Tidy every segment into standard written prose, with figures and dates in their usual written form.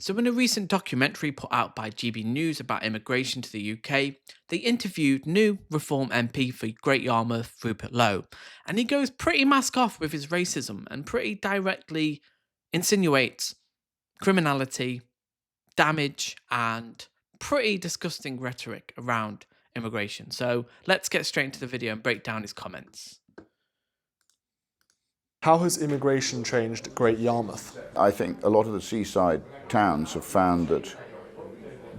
So, in a recent documentary put out by GB News about immigration to the UK, they interviewed new Reform MP for Great Yarmouth, Rupert Lowe, and he goes pretty mask off with his racism and pretty directly insinuates criminality, damage, and pretty disgusting rhetoric around immigration. So, let's get straight into the video and break down his comments. How has immigration changed Great Yarmouth? I think a lot of the seaside towns have found that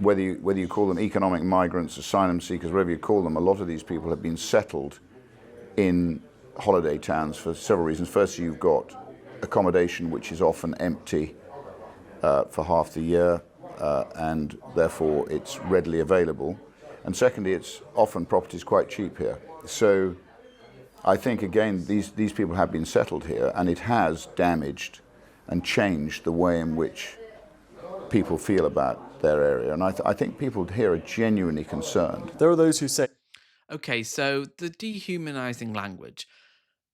whether you call them economic migrants, asylum seekers, whatever you call them, a lot of these people have been settled in holiday towns for several reasons. First, you've got accommodation which is often empty for half the year, and therefore it's readily available. And secondly, it's often property is quite cheap here. So I think, again, these people have been settled here, and it has damaged and changed the way in which people feel about their area. And I think people here are genuinely concerned. There are those who say, Okay, so the dehumanizing language,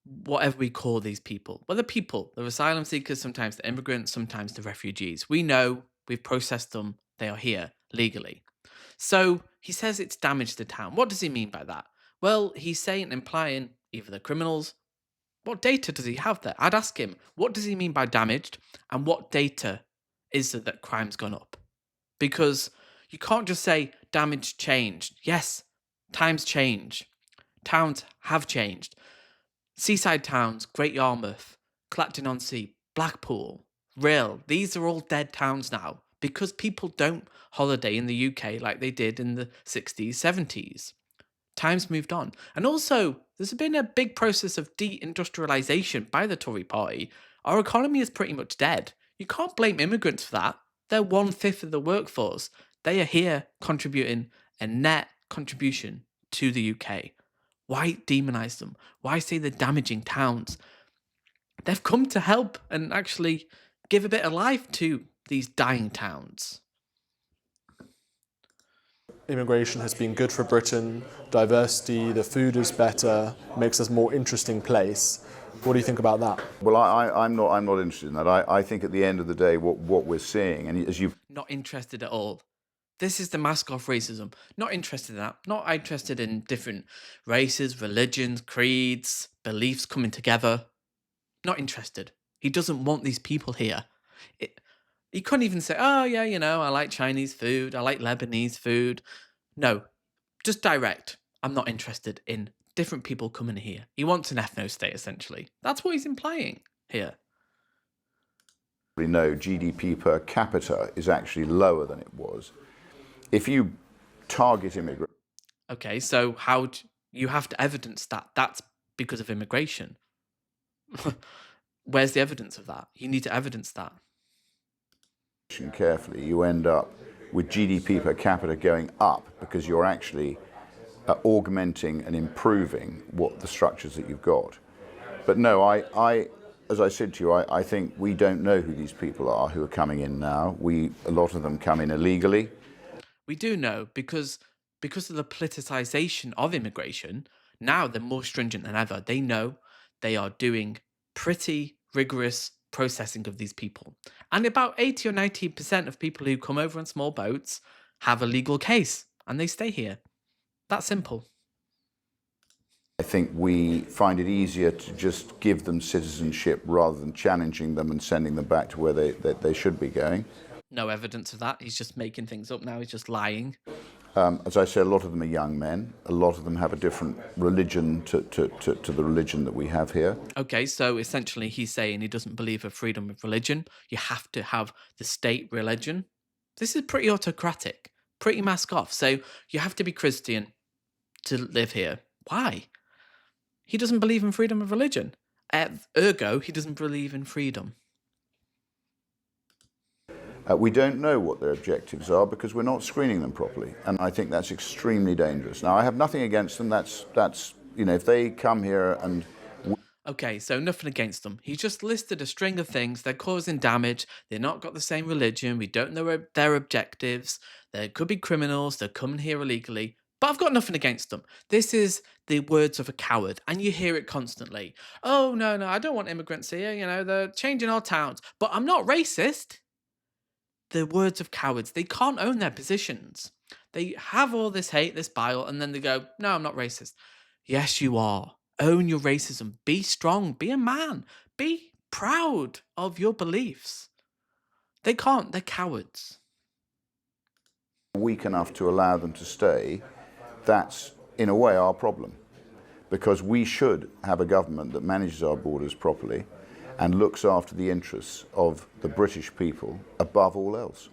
whatever we call these people, well, they're asylum seekers, sometimes the immigrants, sometimes the refugees. We know, we've processed them, they are here legally. So he says it's damaged the town. What does he mean by that? Well, he's saying, implying either the criminals. What data does he have there? I'd ask him, what does he mean by damaged? And what data is there that crime's gone up? Because you can't just say damage changed. Yes, times change. Towns have changed. Seaside towns, Great Yarmouth, Clacton-on-Sea, Blackpool, Rhyl, these are all dead towns now because people don't holiday in the UK like they did in the 60s, 70s. Time's moved on. And also, there's been a big process of deindustrialisation by the Tory party. Our economy is pretty much dead. You can't blame immigrants for that. They're 1/5 of the workforce. They are here contributing a net contribution to the UK. Why demonise them? Why say they're damaging towns? They've come to help and actually give a bit of life to these dying towns. immigration has been good for Britain, diversity, the food is better, makes us a more interesting place. What do you think about that? Well, I'm not interested in that. I think at the end of the day, what we're seeing, and as you've Not interested at all. This is the mask off racism. Not interested in that. Not interested in different races, religions, creeds, beliefs coming together. Not interested. He doesn't want these people here. He couldn't even say, oh, yeah, I like Chinese food. I like Lebanese food. No, just direct. I'm not interested in different people coming here. He wants an ethno-state, essentially. That's what he's implying here. already know, GDP per capita is actually lower than it was. If you target immigrants, Okay, so you have to evidence that that's because of immigration. Where's the evidence of that? You need to evidence that. carefully, you end up with GDP per capita going up because you're actually augmenting and improving what the structures that you've got. But no, as I said to you, I think we don't know who these people are who are coming in now. A lot of them come in illegally. We do know because of the politicization of immigration, now they're more stringent than ever. They know they are doing pretty rigorous processing of these people. And about 80 or 90% of people who come over on small boats have a legal case and they stay here. That simple. I think we find it easier to just give them citizenship rather than challenging them and sending them back to where they should be going. No evidence of that. He's just making things up now. He's just lying. As I said, a lot of them are young men. A lot of them have a different religion to the religion that we have here. Okay, so essentially he's saying he doesn't believe in freedom of religion. You have to have the state religion. This is pretty autocratic, pretty mask off. So you have to be Christian to live here. Why? He doesn't believe in freedom of religion. Ergo, he doesn't believe in freedom. We don't know what their objectives are because we're not screening them properly, and I think that's extremely dangerous. Now, I have nothing against them. That's if they come here and... Okay, so nothing against them. He just listed a string of things. They're causing damage. They're not got the same religion. We don't know their objectives. They could be criminals. They're coming here illegally. But I've got nothing against them. This is the words of a coward, and you hear it constantly. Oh, no, I don't want immigrants here. They're changing our towns. But I'm not racist. the words of cowards. They can't own their positions. They have all this hate, this bile, and then they go, no, I'm not racist. Yes, you are. Own your racism. Be strong. Be a man. Be proud of your beliefs. They can't. They're cowards. Weak enough to allow them to stay, that's in a way our problem, because we should have a government that manages our borders properly and looks after the interests of the British people above all else.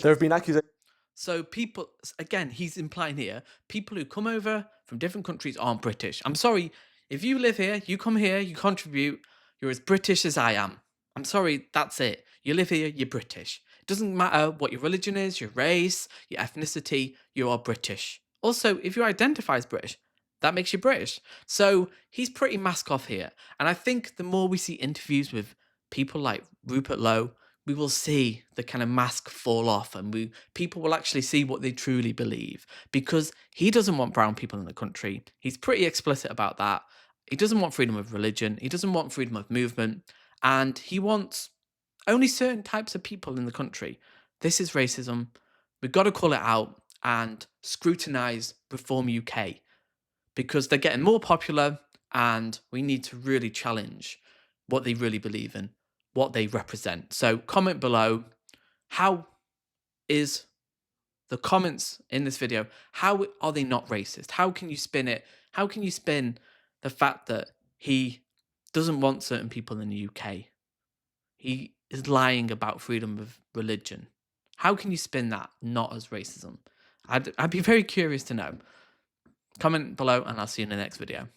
There have been accusations. So people, again, he's implying here, people who come over from different countries aren't British. I'm sorry, if you live here, you come here, you contribute, you're as British as I am. I'm sorry, that's it. You live here, you're British. It doesn't matter what your religion is, your race, your ethnicity, you are British. Also, if you identify as British, that makes you British. So he's pretty mask off here. And I think the more we see interviews with people like Rupert Lowe, we will see the kind of mask fall off, and people will actually see what they truly believe, because he doesn't want brown people in the country. He's pretty explicit about that. He doesn't want freedom of religion. He doesn't want freedom of movement. And he wants only certain types of people in the country. This is racism. We've got to call it out and scrutinize Reform UK, because they're getting more popular and we need to really challenge what they really believe in, what they represent. So comment below, how is the comments in this video, how are they not racist? How can you spin it? How can you spin the fact that he doesn't want certain people in the UK? He is lying about freedom of religion. How can you spin that not as racism? I'd be very curious to know. Comment below and I'll see you in the next video.